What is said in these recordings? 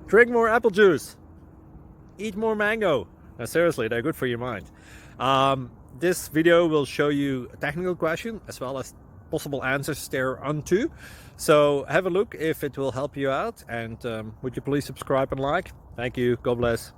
Drink more apple juice. Eat more mango. Now, seriously, they're good for your mind. This video will show you a technical question as well as possible answers thereunto. So have a look if it will help you out, and would you please subscribe and like? Thank you. God bless.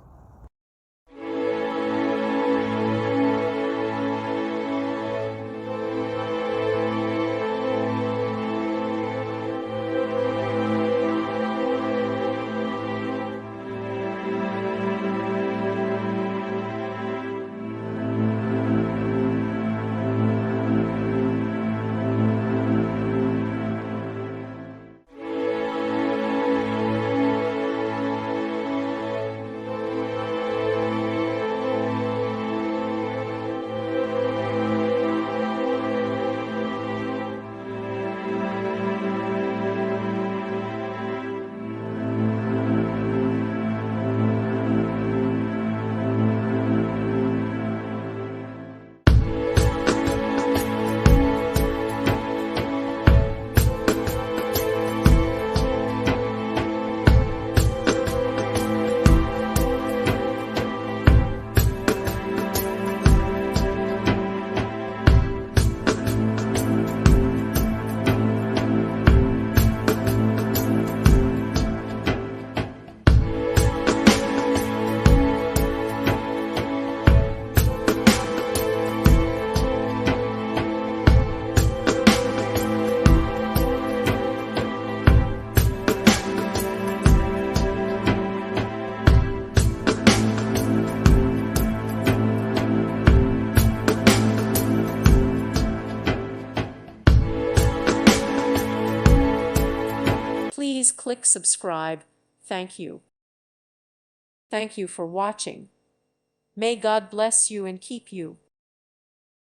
Please click subscribe. Thank you. Thank you for watching. May God bless you and keep you.